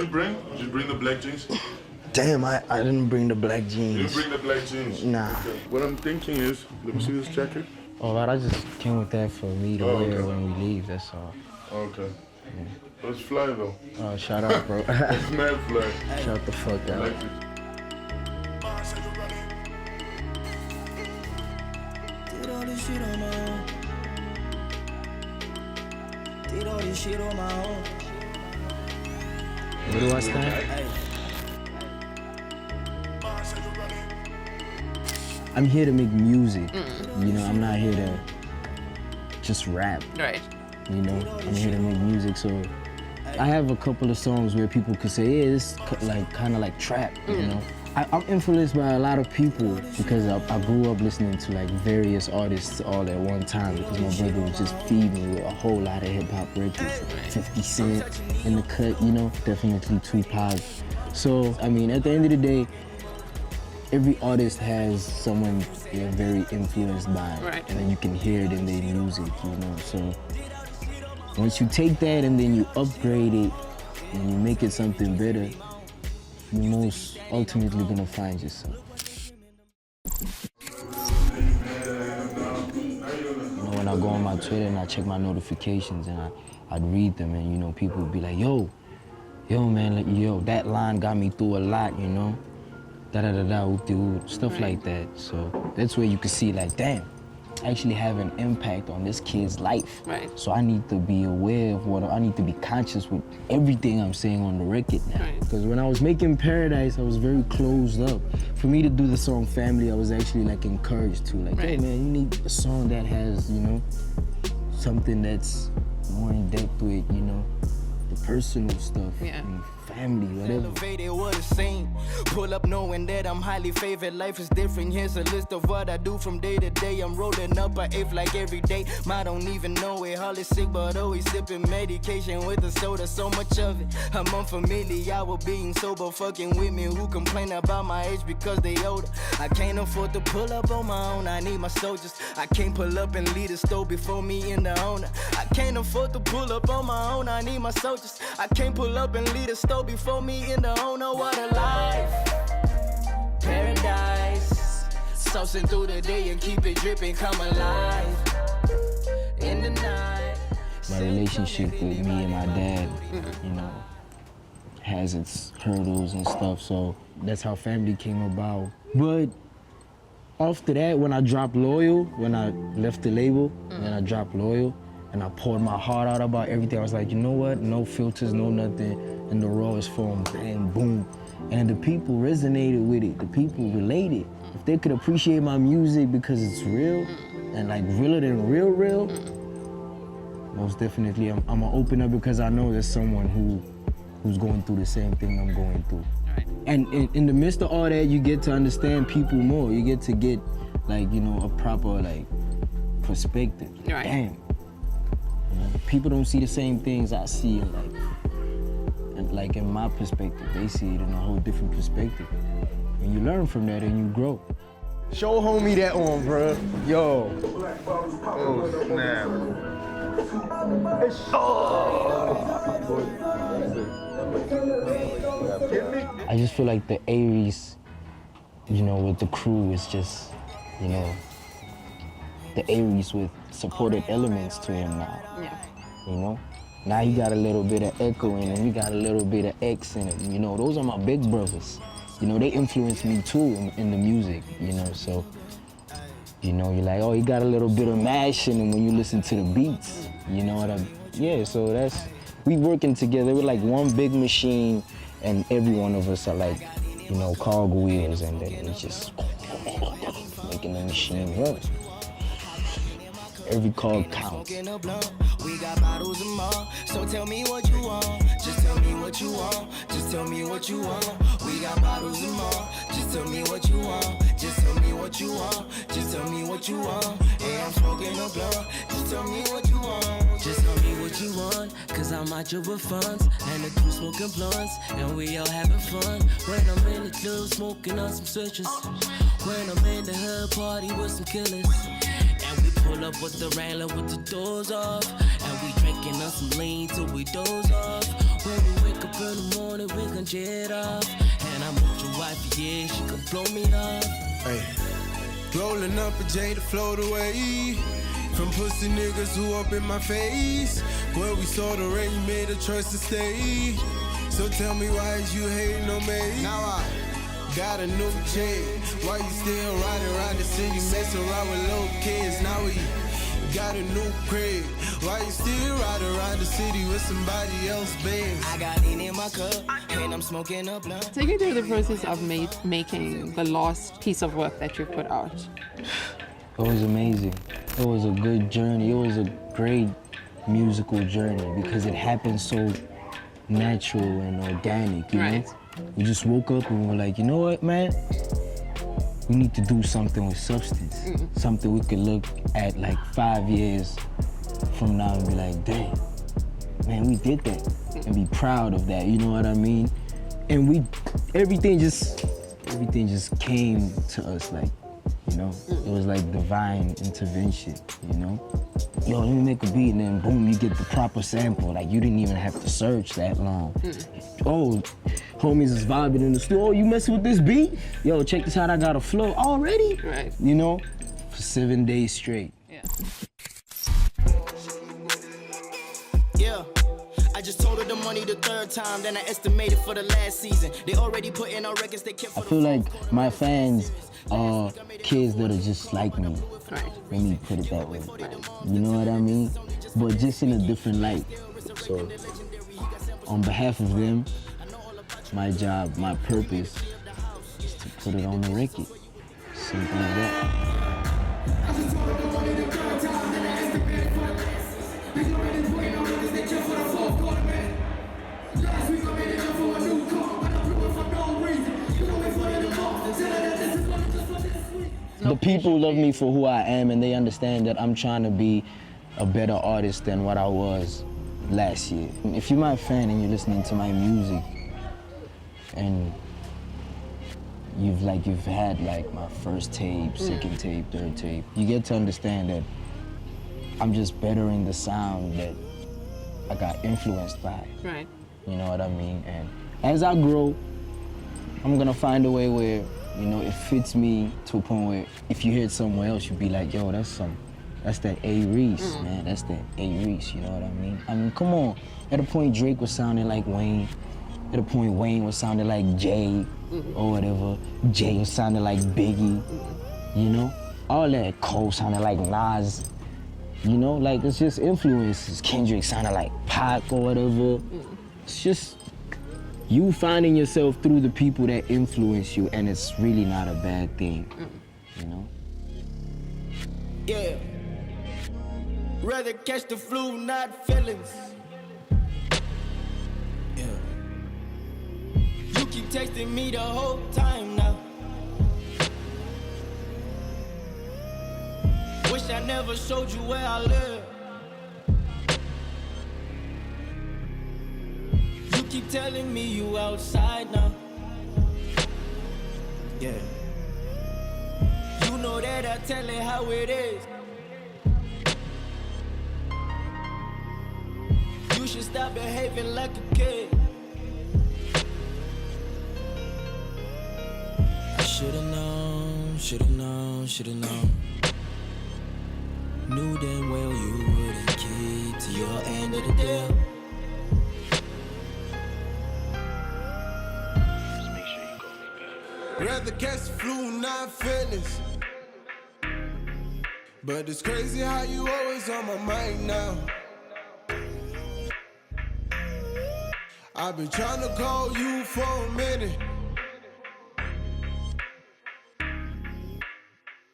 you bring? Did you bring the black jeans? Damn, I didn't bring the black jeans. You didn't bring the black jeans? Nah. Okay. What I'm thinking is, let me see this jacket. Oh, I just came with that for me to wear when we leave, that's all. Okay. Yeah. That's fly though. Oh, shout out, bro. That's mad fly. Shout the fuck out. I like it. Did all this shit on my own. Did all this shit on my own. Where do I stand? I'm here to make music. You know, I'm not here to just rap. Right. You know, I'm here to make music, so I have a couple of songs where people could say, yeah, this like kind of like trap, you know? I'm influenced by a lot of people because I grew up listening to like various artists all at one time because my brother would just feed me with a whole lot of hip-hop records. 50 Cent in the cut, you know, definitely Tupac. So, I mean, at the end of the day, every artist has someone they're very influenced by, and then you can hear it in their music, you know? So once you take that and then you upgrade it and you make it something better, you're most ultimately gonna find yourself. You know, when I go on my Twitter and I check my notifications and I'd read them and, you know, people would be like, yo man, like, yo, that line got me through a lot, you know? Da-da-da-da, stuff like that. So that's where you can see like, damn, I actually have an impact on this kid's life. Right. So I need to be aware of I need to be conscious with everything I'm saying on the record now. Because when I was making Paradise, I was very closed up. For me to do the song Family, I was actually like encouraged to, like, hey man, you need a song that has, you know, something that's more in depth with, you know, the personal stuff. And family, whatever. Elevated what it seemed. Pull up knowing that I'm highly favored. Life is different. Here's a list of what I do from day to day. I'm rolling up an eighth like every day. I don't even know it. Hardly sick, but always sipping medication with the soda. So much of it. I'm unfamiliar with being sober. Fucking with me who complain about my age because they older. I can't afford to pull up on my own. I need my soldiers. I can't pull up and lead a store before me and the owner. I can't afford to pull up on my own. I need my soldiers. I can't pull up and lead a store before me and the owner. What a life. Paradise. Saucing through the day and keep it dripping. Come alive. In the night. My relationship with me and my dad, you know, has its hurdles and stuff, so that's how Family came about. But after that, when I dropped Loyal, when I left the label, and I dropped Loyal, and I poured my heart out about everything, I was like, you know what? No filters, no nothing, in the rawest form, bam, boom. And the people resonated with it, the people related. If they could appreciate my music because it's real, and like realer than real, most definitely I'm gonna open up because I know there's someone who's going through the same thing I'm going through. And in the midst of all that, you get to understand people more. You get to get, like, you know, a proper, like, perspective. Damn. You know, people don't see the same things I see in life. And like in my perspective, they see it in a whole different perspective. And you learn from that and you grow. Show homie that on, bruh. Yo. Oh, snap. I just feel like the A-Reece, you know, with the crew is just, you know, the A-Reece with supported elements to him now. You know? Now you got a little bit of Echo in him, you got a little bit of X in him. You know, those are my big brothers. You know, they influence me too in the music, you know, so, you know, you're like, oh, you got a little bit of mash in him when you listen to the beats. You know what yeah, so that's, we working together. We're like one big machine and every one of us are like, you know, cog wheels, and then it's just making the machine run. Every cog counts. We got bottles of more, so tell me what you want. Just tell me what you want. Just tell me what you want. We got bottles of more. Just tell me what you want. Just tell me what you want. Just tell me what you want. Hey, I'm smoking a blunt. Just tell me what you want. Just tell me what you want, cause I'm out here with funds and the crew smoking blunts, and we all having fun. When I'm in the club smoking on some switches, when I'm in the hood party with some killers, and we pull up with the Wrangler with the doors off, and we drinking on some lean till we doze off. When we wake up in the morning, pulling jet off. And I'm with your wife, yeah, she can blow me off. Hey, rolling up a J to float away from pussy niggas who up in my face. Where we saw the rain, you made a choice to stay. So tell me why is you hating on me? Now I got a new chick. Why you still riding around the city, messing around with little kids? Now we got a new crib. Why you still riding around the city with somebody else's Benz? I got lean in my cup, and I'm smoking a blunt. Take me through the process of making the last piece of work that you put out. It was amazing. It was a good journey. It was a great musical journey because it happened so natural and organic, you know? We just woke up and we were like, you know what, man? We need to do something with substance. Something we could look at like 5 years from now and be like, dang, man, we did that. And be proud of that, you know what I mean? And everything just came to us like, you know? It was like divine intervention, you know? Yo, let me make a beat and then boom, you get the proper sample. Like you didn't even have to search that long. Oh, homies is vibing in the studio. Oh, you messing with this beat? Yo, check this out, I got a flow already? Right. You know, for 7 days straight. Yeah. Yeah. I just told her the money the third time, then I estimated for the last season. They already put in our records, they kept for I feel like my fans are kids that are just like me. Right. Let me put it that way. You know what I mean? But just in a different light. So, on behalf of them, my job, my purpose is to put it on the record. Simple as that. The people love me for who I am, and they understand that I'm trying to be a better artist than what I was last year. If you're my fan and you're listening to my music, and you've had like my first tape, second tape, third tape, you get to understand that I'm just bettering the sound that I got influenced by. Right. You know what I mean? And as I grow, I'm gonna find a way where, you know, it fits me to a point where if you hear it somewhere else, you'd be like, yo, that's that A-Reece, man. That's that A-Reece, you know what I mean? I mean, come on. At a point, Drake was sounding like Wayne. At a point, Wayne was sounding like Jay or whatever. Jay was sounding like Biggie, you know? All that. Cole sounded like Nas, you know? Like, it's just influences. Kendrick sounded like Pac or whatever. It's just you finding yourself through the people that influence you, and it's really not a bad thing, you know? Yeah. Rather catch the flu, not feelings. Yeah. You keep texting me the whole time now. Wish I never showed you where I live. You keep telling me you outside now. Yeah. You know that I tell it how it is. You should stop behaving like a kid. I should've known, should've known, should've known. Knew damn well you wouldn't keep to your end of the deal. Rather catch the flu, not feelings. But it's crazy how you always on my mind now. I've been trying to call you for a minute.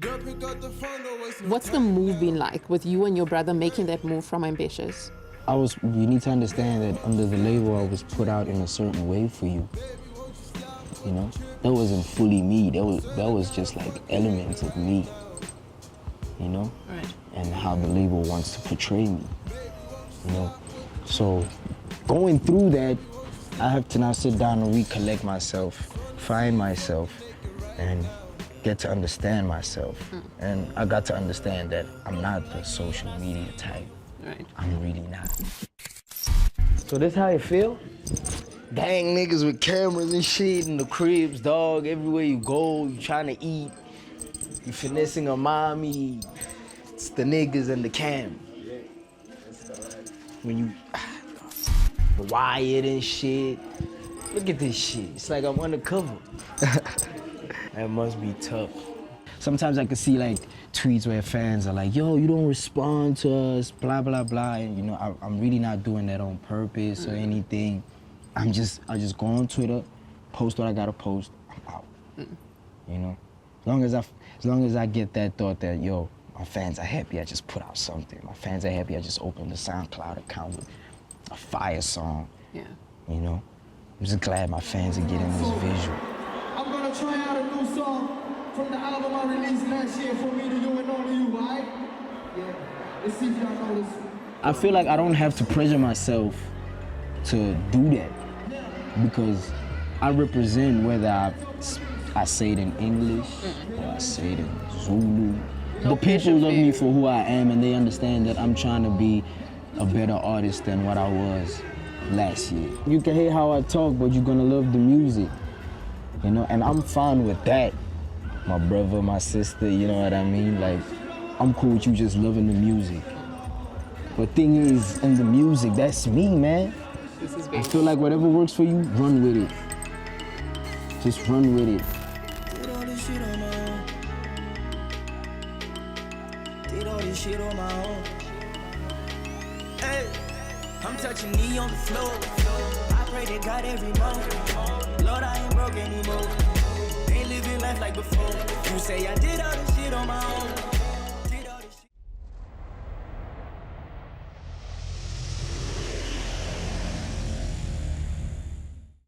Girl, pick up the phone, don't waste no What's the time move now. been like with you and your brother making that move from Ambitious? You need to understand that under the label, I was put out in a certain way for you. You know, that wasn't fully me. That was just like elements of me. You know, Right. and how the label wants to portray me. You know, so going through that, I have to now sit down and recollect myself, find myself, and get to understand myself. And I got to understand that I'm not the social media type. Right. I'm really not. So this how it feel? gang niggas with cameras and shit in the cribs, dog. Everywhere you go, you trying to eat. You finessing a mommy. It's the niggas and the cam. When you wired and shit. Look at this shit. It's like I'm undercover. That must be tough. Sometimes I can see like tweets where fans are like, yo, you don't respond to us, blah, blah, blah. And you know, I'm really not doing that on purpose or anything. I just go on Twitter, post what I gotta post, I'm out. You know? As long as I get that thought that, yo, my fans are happy I just put out something. My fans are happy I just opened the SoundCloud account with a fire song. Yeah. You know? I'm just glad my fans are getting this visual. I'm gonna try out a new song from the album I released last year for me to you and only you, right? Yeah. Let's see if y'all know this. I feel like I don't have to pressure myself to do that because I represent whether I say it in English or I say it in Zulu. The people love me for who I am and they understand that I'm trying to be a better artist than what I was last year. You can hate how I talk, but you're gonna love the music, you know? And I'm fine with that. My brother, my sister, you know what I mean? Like, I'm cool with you just loving the music. But thing is, in the music, that's me, man. This is I big. feel like whatever works for you, run with it. Just run with it. Did all this shit on my own. Did all this shit on my own. Hey, I'm touching knee on the floor. I pray to God every moment. Lord, I ain't broke anymore. Ain't living life like before. You say I did all this shit on my own.